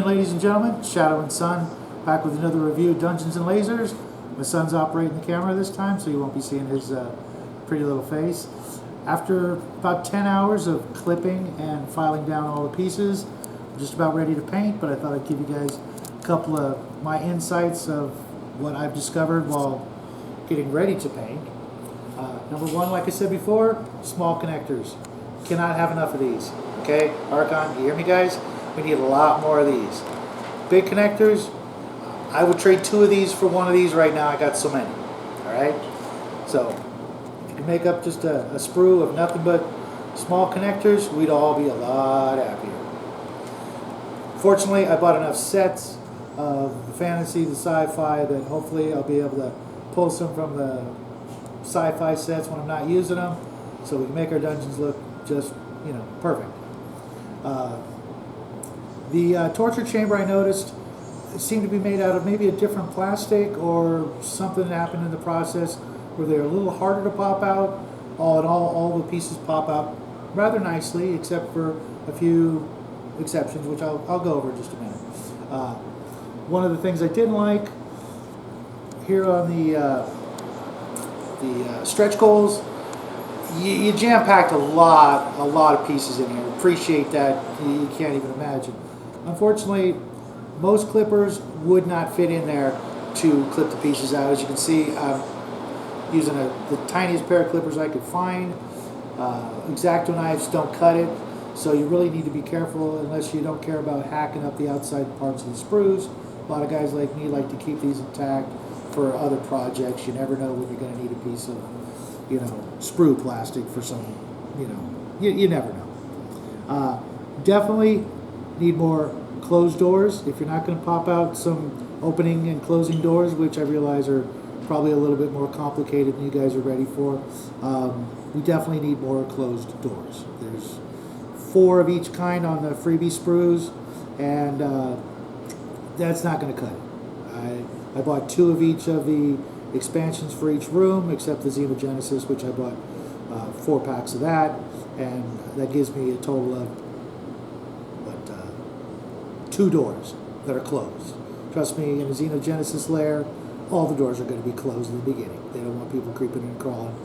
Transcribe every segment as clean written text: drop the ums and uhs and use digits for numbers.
ladies and gentlemen. Shadow and Sun back with another review of Dungeons and Lasers. My son's operating the camera this time, so you won't be seeing his pretty little face. After about 10 hours of clipping and filing down all the pieces, I'm just about ready to paint, but I thought I'd give you guys a couple of my insights of what I've discovered while getting ready to paint. Number one, like I said before, small connectors. Cannot have enough of these. Okay, Archon, you hear me, guys? We need a lot more of these. Big connectors, I would trade 2 of these for 1 of these right now. I got so many. Alright? So, if you can make up just a sprue of nothing but small connectors, we'd all be a lot happier. Fortunately, I bought enough sets of the fantasy, the sci-fi, that hopefully I'll be able to pull some from the sci-fi sets when I'm not using them, so we can make our dungeons look just, you know, perfect. The torture chamber, I noticed, seemed to be made out of maybe a different plastic or something that happened in the process where they're a little harder to pop out. All in all the pieces pop out rather nicely, except for a few exceptions, which I'll go over in just a minute. One of the things I didn't like here on the stretch goals, you jam-packed a lot of pieces in here. Appreciate that. You can't even imagine. Unfortunately, most clippers would not fit in there to clip the pieces out. As you can see, I'm using the tiniest pair of clippers I could find. X-Acto knives don't cut it, so you really need to be careful unless you don't care about hacking up the outside parts of the sprues. A lot of guys like me like to keep these intact for other projects. You never know when you're going to need a piece of, you know, sprue plastic for some, you know, you never know. Definitely need more closed doors. If you're not going to pop out some opening and closing doors, which I realize are probably a little bit more complicated than you guys are ready for, we definitely need more closed doors. There's 4 of each kind on the freebie sprues, and that's not going to cut it. I bought 2 of each of the expansions for each room, except the Xenogenesis, which I bought 4 packs of that, and that gives me a total of 2 doors that are closed. Trust me, in a Xenogenesis lair, all the doors are going to be closed in the beginning. They don't want people creeping and crawling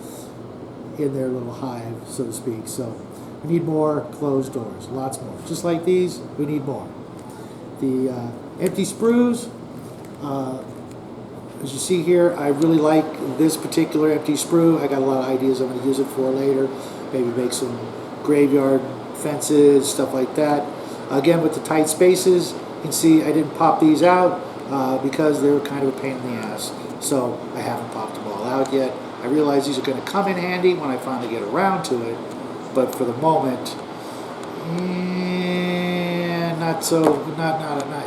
in their little hive, so to speak. So we need more closed doors, lots more. Just like these, we need more. The empty sprues, as you see here, I really like this particular empty sprue. I got a lot of ideas I'm going to use it for later. Maybe make some graveyard fences, stuff like that. Again, with the tight spaces, you can see I didn't pop these out because they were kind of a pain in the ass. So I haven't popped them all out yet. I realize these are going to come in handy when I finally get around to it. But for the moment, not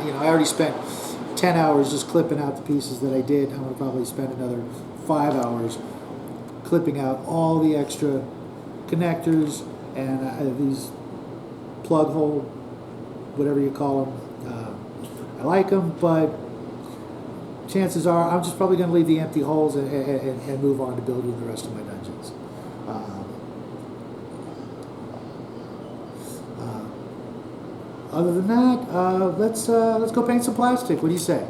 you know, I already spent 10 hours just clipping out the pieces that I did. I'm going to probably spend another 5 hours clipping out all the extra connectors and these plug hole, whatever you call them. I like them, but chances are I'm just probably going to leave the empty holes and move on to building the rest of my dungeons. Other than that, let's go paint some plastic. What do you say?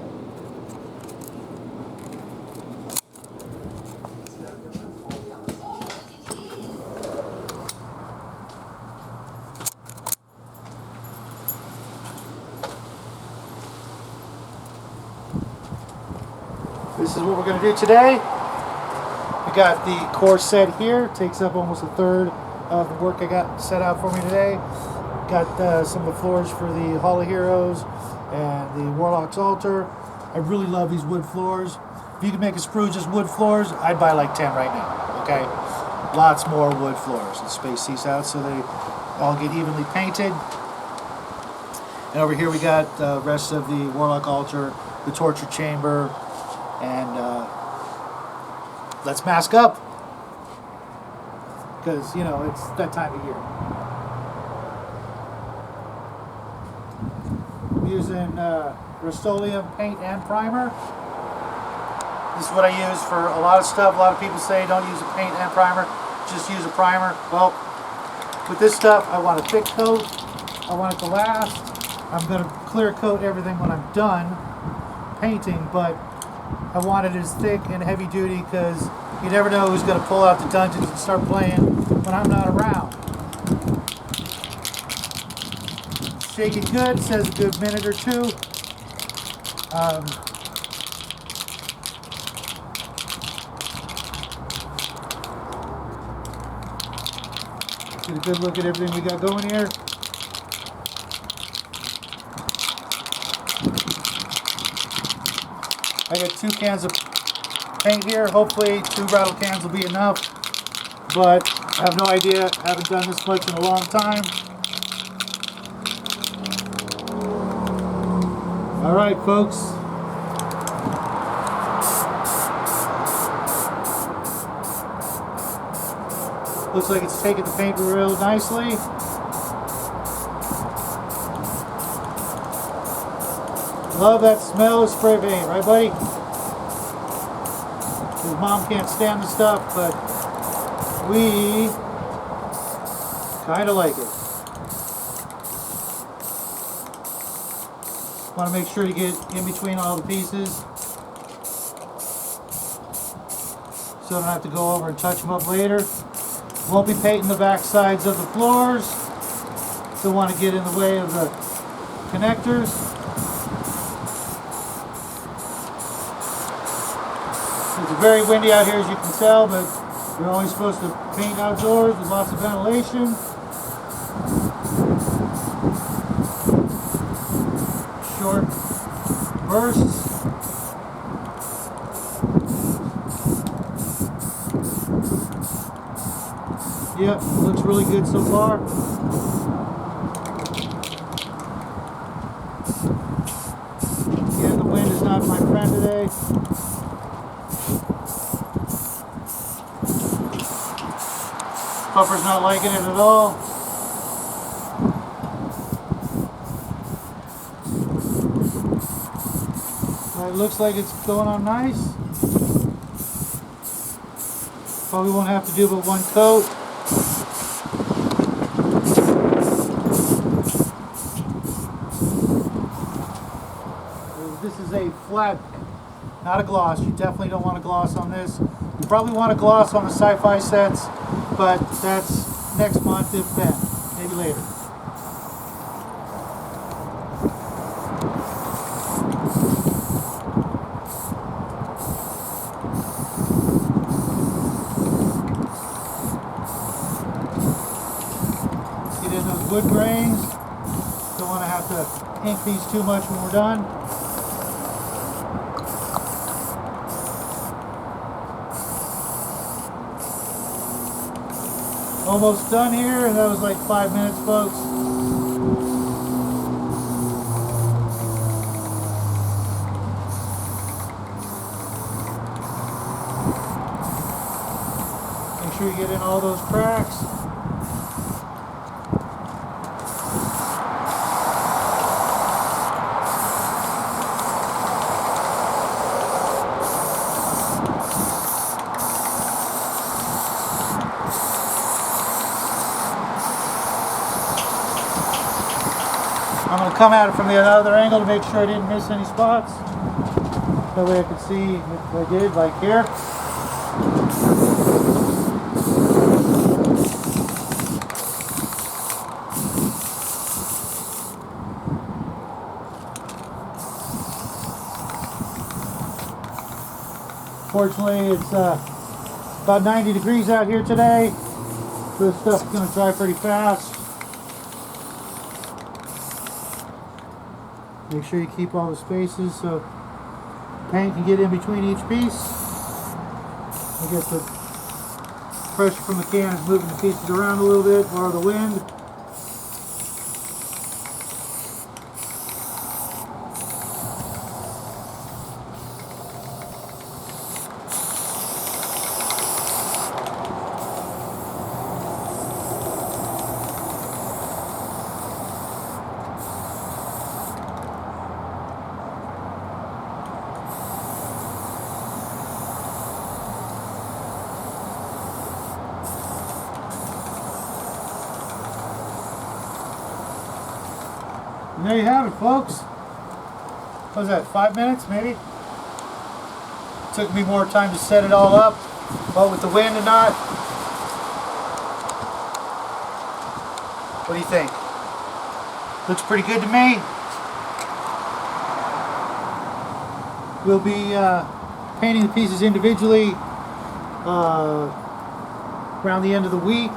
This is what we're going to do today. We got the core set here. It takes up almost a third of the work I got set out for me today. Got some of the floors for the Hall of Heroes and the Warlock's Altar. I really love these wood floors. If you could make a sprue just wood floors, I'd buy like 10 right now, okay? Lots more wood floors. Let's space these out so they all get evenly painted. And over here we got the rest of the Warlock Altar, the Torture Chamber, and let's mask up, because, you know, it's that time of year. I'm using Rust-Oleum paint and primer. This is what I use for a lot of stuff. A lot of people say don't use a paint and primer, just use a primer. Well, with this stuff, I want a thick coat. I want it to last. I'm going to clear coat everything when I'm done painting, but I want it as thick and heavy duty because you never know who's going to pull out the dungeons and start playing when I'm not around. Shake it good, says a good minute or two. Get a good look at everything we got going here. I got 2 cans of paint here. Hopefully 2 rattle cans will be enough, but I have no idea. I haven't done this much in a long time. All right, folks. Looks like it's taking the paint real nicely. Love that smell of spray paint, right, buddy? His mom can't stand the stuff, but we kind of like it. Want to make sure to get in between all the pieces so I don't have to go over and touch them up later. Won't be painting the back sides of the floors. Don't want to get in the way of the connectors. It's very windy out here, as you can tell, but you're only supposed to paint outdoors with lots of ventilation. Short bursts. Yep, looks really good so far. Again, the wind is not my friend today. Puffer's not liking it at all. It looks like it's going on nice. Probably won't have to do but 1 coat. This is a flat, not a gloss. You definitely don't want a gloss on this. You probably want a gloss on the sci-fi sets, but that's next month, if then, maybe later. Let's get in those wood grains. Don't want to have to ink these too much when we're done. Almost done here, and that was like 5 minutes, folks. Make sure you get in all those cracks. I'm going to come at it from the other angle to make sure I didn't miss any spots. That way I could see if I did, like here. Fortunately, it's about 90 degrees out here today. So this stuff's going to dry pretty fast. Make sure you keep all the spaces so paint can get in between each piece. I guess the pressure from the can is moving the pieces around a little bit, or the wind. And there you have it, folks. What was that, 5 minutes maybe? Took me more time to set it all up, but with the wind and not. What do you think? Looks pretty good to me. We'll be painting the pieces individually around the end of the week.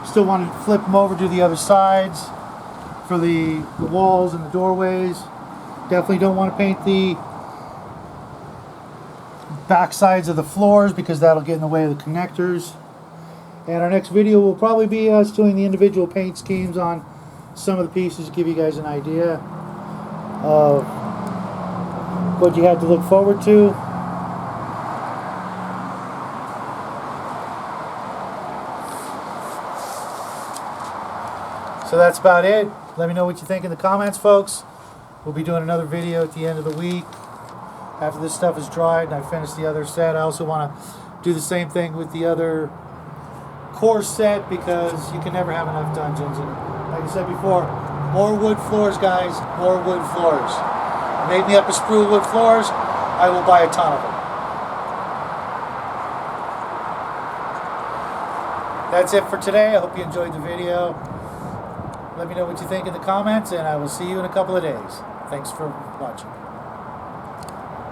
Still want to flip them over to the other sides for the walls and the doorways. Definitely don't want to paint the back sides of the floors because that'll get in the way of the connectors. And our next video will probably be us doing the individual paint schemes on some of the pieces to give you guys an idea of what you have to look forward to. So that's about it. Let me know what you think in the comments, folks. We'll be doing another video at the end of the week after this stuff is dried and I finish the other set. I also want to do the same thing with the other core set because you can never have enough dungeons. And like I said before, more wood floors, guys. More wood floors. Made me up a sprue of wood floors. I will buy a ton of them. That's it for today. I hope you enjoyed the video. Let me know what you think in the comments, and I will see you in a couple of days. Thanks for watching.